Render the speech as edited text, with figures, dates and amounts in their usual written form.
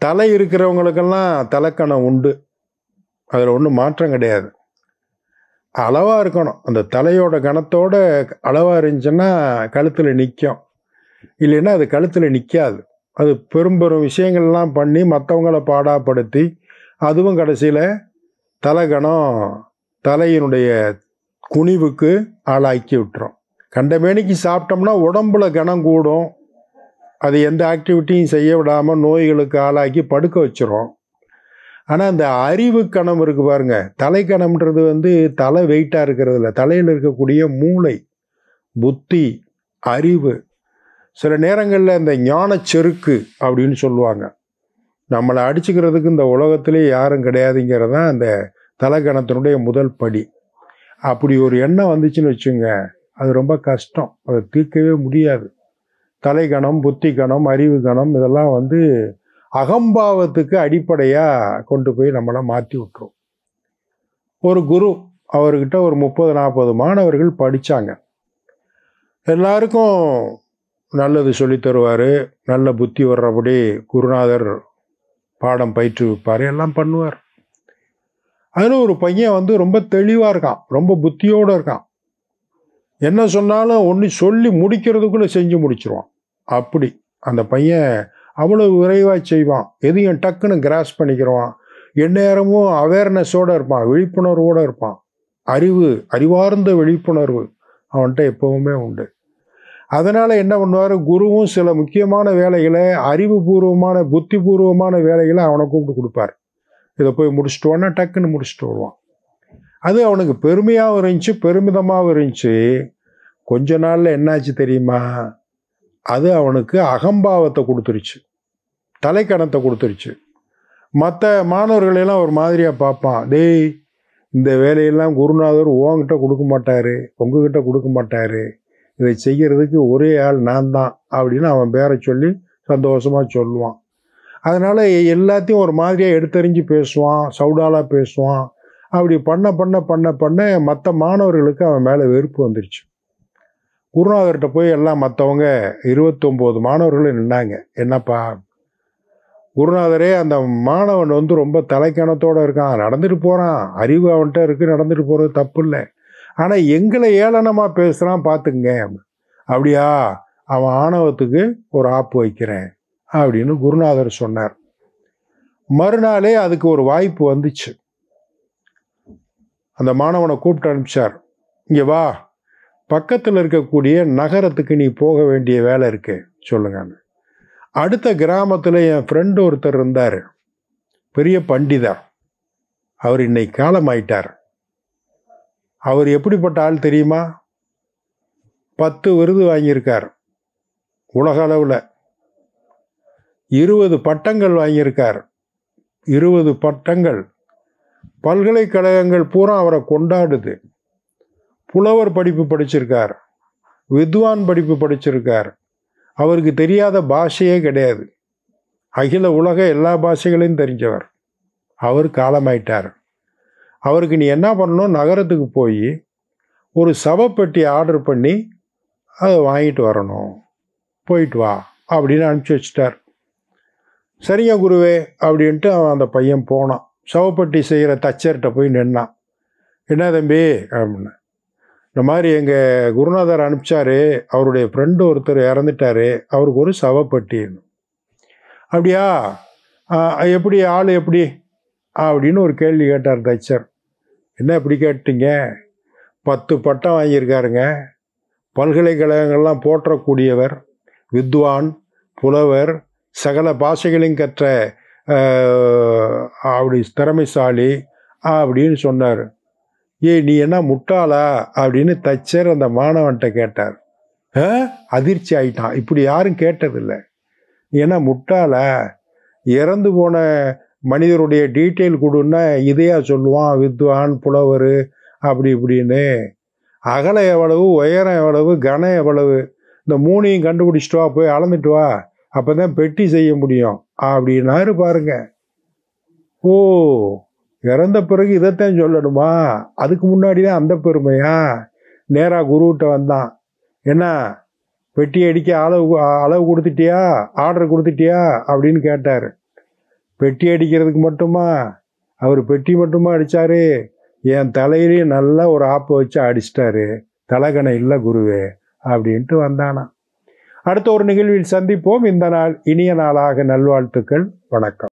தலை இருக்கிறவங்களுக்கெல்லாம் தலைக்கணம் உண்டு, அதில் ஒன்றும் மாற்றம் கிடையாது. அளவாக இருக்கணும். அந்த தலையோட கணத்தோட அளவாக இருந்துச்சுன்னா கழுத்தில் நிற்கும், இல்லைன்னா அது கழுத்தில் நிற்காது. அது பெரும் பெரும் விஷயங்கள்லாம் பண்ணி மற்றவங்கள பாடாப்படுத்தி அதுவும் கடைசியில் தலைகணம் தலையினுடைய குனிவுக்கு ஆளாக்கி விட்டுரும். கண்டமேனிக்கு சாப்பிட்டோம்னா உடம்புல கணம் கூடும், அது எந்த ஆக்டிவிட்டியும் செய்ய விடாமல் நோய்களுக்கு ஆளாக்கி படுக்க வச்சிரும். ஆனால் அந்த அறிவு கணம் இருக்குது பாருங்க, தலைக்கணம்ன்றது தலை வெயிட்டாக இருக்கிறது இல்லை, தலையில் இருக்கக்கூடிய மூளை, புத்தி, அறிவு. சில நேரங்களில் இந்த ஞான செருக்கு அப்படின்னு சொல்லுவாங்க. நம்மளை அடிச்சுக்கிறதுக்கு இந்த உலகத்திலே யாரும் கிடையாதுங்கிறது தான் அந்த தலைக்கணத்தினுடைய முதல் படி. அப்படி ஒரு எண்ணம் வந்துச்சுன்னு வச்சுங்க, அது ரொம்ப கஷ்டம், அதை தீர்க்கவே முடியாது. தலைக்கணம், புத்தி கணம், அறிவு கணம் இதெல்லாம் அகம்பாவத்துக்கு அடிப்படையாக கொண்டு போய் நம்மளை மாற்றி விட்டுரும். ஒரு குரு, அவர்கிட்ட ஒரு 30-40 மாணவர்கள் படித்தாங்க. எல்லாருக்கும் நல்லது சொல்லி தருவார், நல்ல புத்தி வர்றபடி குருநாதர் பாடம் பயிற்றுவிப்பார், எல்லாம் பண்ணுவார். அதில் ஒரு பையன் ரொம்ப தெளிவாக இருக்கான், ரொம்ப புத்தியோடு இருக்கான். என்ன சொன்னாலும் ஒன்று சொல்லி முடிக்கிறதுக்குள்ளே செஞ்சு முடிச்சிருவான். அப்படி அந்த பையன் அவ்வளோ விரைவாக செய்வான், எதையும் டக்குன்னு கிராஸ் பண்ணிக்கிறவான். எந்நேரமும் அவேர்னஸோடு இருப்பான், விழிப்புணர்வோடு இருப்பான். அறிவார்ந்த விழிப்புணர்வு அவன்கிட்ட எப்பவுமே உண்டு. அதனால் என்ன பண்ணுவார், குருவும் சில முக்கியமான வேலைகளை, அறிவுபூர்வமான புத்திபூர்வமான வேலைகளை அவனை கூப்பிட்டு கொடுப்பார். இதை போய் முடிச்சுட்டு வான்னா டக்குன்னு முடிச்சுட்டு வருவான். அது அவனுக்கு பெருமையாகவும் இருந்துச்சு, பெருமிதமாகவும் இருந்துச்சு. கொஞ்ச நாளில் என்னாச்சு தெரியுமா, அது அவனுக்கு அகம்பாவத்தை கொடுத்துருச்சு, தலைக்கணத்தை கொடுத்துருச்சு. மற்ற மாணவர்களெல்லாம் ஒரு மாதிரியாக பார்ப்பான். டேய், இந்த வேலையெல்லாம் குருநாதர் உங்ககிட்ட கொடுக்க மாட்டார், உங்ககிட்ட கொடுக்க மாட்டார், இதை செய்கிறதுக்கு ஒரே ஆள் நான் தான் அப்படின்னு அவன் பேரை சொல்லி சந்தோஷமாக சொல்லுவான். அதனால் எல்லாத்தையும் ஒரு மாதிரியாக எடுத்தறிஞ்சு பேசுவான், சவுடாலாக பேசுவான். அப்படி பண்ண பண்ண பண்ண பண்ண மற்ற மாணவர்களுக்கு அவன் மேலே வெறுப்பு வந்துருச்சு. குருநாதர்கிட்ட போய் எல்லாம் மற்றவங்க 29 மாணவர்கள் நின்னாங்க. என்னப்பா குருநாதரே, அந்த மாணவன் ரொம்ப தலைக்கணத்தோடு இருக்கான், நடந்துட்டு போகிறான், அறிவு அவன்கிட்ட இருக்குது, நடந்துட்டு போகிறது தப்பு இல்லை, ஆனால் எங்களை ஏளனமாக பேசுகிறான் பார்த்துக்குங்க. அப்படியா, அவன் ஆணவத்துக்கு ஒரு ஆப்பு வைக்கிறேன் அப்படின்னு குருநாதர் சொன்னார். மறுநாளே அதுக்கு ஒரு வாய்ப்பு வந்துச்சு. அந்த மாணவனை கூப்பிட்டு அனுப்பிச்சார். இங்கே வா, பக்கத்தில் இருக்கக்கூடிய நகரத்துக்கு நீ போக வேண்டிய வேலை இருக்கு, சொல்லுங்க. அடுத்த கிராமத்தில் என் ஃப்ரெண்டு ஒருத்தர் இருந்தார், பெரிய பண்டிதர். அவர் இன்னைக்கு காலமாயிட்டார். அவர் எப்படிப்பட்ட ஆள் தெரியுமா, 10 விருது வாங்கியிருக்கார், உலக அளவில் 20 பட்டங்கள் வாங்கியிருக்கார். 20 பட்டங்கள். பல்கலைக்கழகங்கள் பூரா அவரை கொண்டாடுது. புலவர் படிப்பு படிச்சிருக்கார், வித்வான் படிப்பு படிச்சிருக்கார். அவருக்கு தெரியாத பாஷையே கிடையாது, அகில உலக எல்லா பாஷைகளையும் தெரிஞ்சவர். அவர் காலமாயிட்டார். அவருக்கு நீ என்ன பண்ணணும், நகரத்துக்கு போய் ஒரு சவப்பெட்டி ஆர்டர் பண்ணி அதை வாங்கிட்டு வரணும், போயிட்டு வா அப்படின்னு அனுப்பிச்சி வச்சிட்டார். சரிங்க குருவே அப்படின்ட்டு அவன் அந்த பையன் போனான். சவப்பெட்டி செய்கிற தச்சர்கிட்ட போய் நின்னான். என்ன தம்பி அப்படின்னு, இந்த மாதிரி எங்கள் குருநாதர் அனுப்பிச்சாரு, அவருடைய ஃப்ரெண்டு ஒருத்தர் இறந்துட்டாரு, அவருக்கு ஒரு சவப்பெட்டி. அப்படியா, எப்படி ஆள் எப்படி அப்படின்னு ஒரு கேள்வி கேட்டார் தச்சர். என்ன இப்படி கேட்டீங்க, 10 பட்டம் வாங்கியிருக்காருங்க, பல்கலைக்கழகங்கள்லாம் போற்றக்கூடியவர், வித்வான், புலவர், சகல பாஷைகளையும் கற்ற அப்படி திறமைசாலி அப்படின்னு சொன்னார். நீ என்ன முட்டாளா அப்படின்னு தச்சர் அந்த மாணவன்கிட்ட கேட்டார். அதிர்ச்சி ஆயிட்டான், இப்படி யாரும் கேட்டதில்லை. நீ என்ன முட்டாளா, இறந்து போன மனிதருடைய டீட்டெயில் கொடுன்னா இதையா சொல்லுவான், வித்வான், புலவர் அப்படி இப்படின்னு. அகலம் எவ்வளவு, உயரம் எவ்வளவு, கனம் எவ்வளவு, இந்த 3ஐயும் கண்டுபிடிச்சிட்டு வா, போய் அளந்துட்டு வா, அப்போ தான் பெட்டி செய்ய முடியும் அப்படின்னாரு பாருங்க. ஓ, இறந்த பிறகு இதைத்தான் சொல்லணுமா, அதுக்கு முன்னாடி தான் அந்த பெருமையா. நேராக குருகிட்ட வந்தான். என்ன பெட்டி அடிக்க அளவு கொடுத்துட்டியா, ஆர்டர் கொடுத்துட்டியா அப்படின்னு கேட்டார். பெட்டி அடிக்கிறதுக்கு மட்டுமா, அவர் பெட்டி மட்டுமா அடித்தாரு, என் தலையிலையும் நல்லா ஒரு ஆப்பை வச்சு அடிச்சிட்டாரு, தலகணை இல்லை குருவே அப்படின்ட்டு வந்தானா. அடுத்த ஒரு நிகழ்வில் சந்திப்போம். இந்த நாள் இனிய நாளாக நல்வாழ்த்துக்கள். வணக்கம்.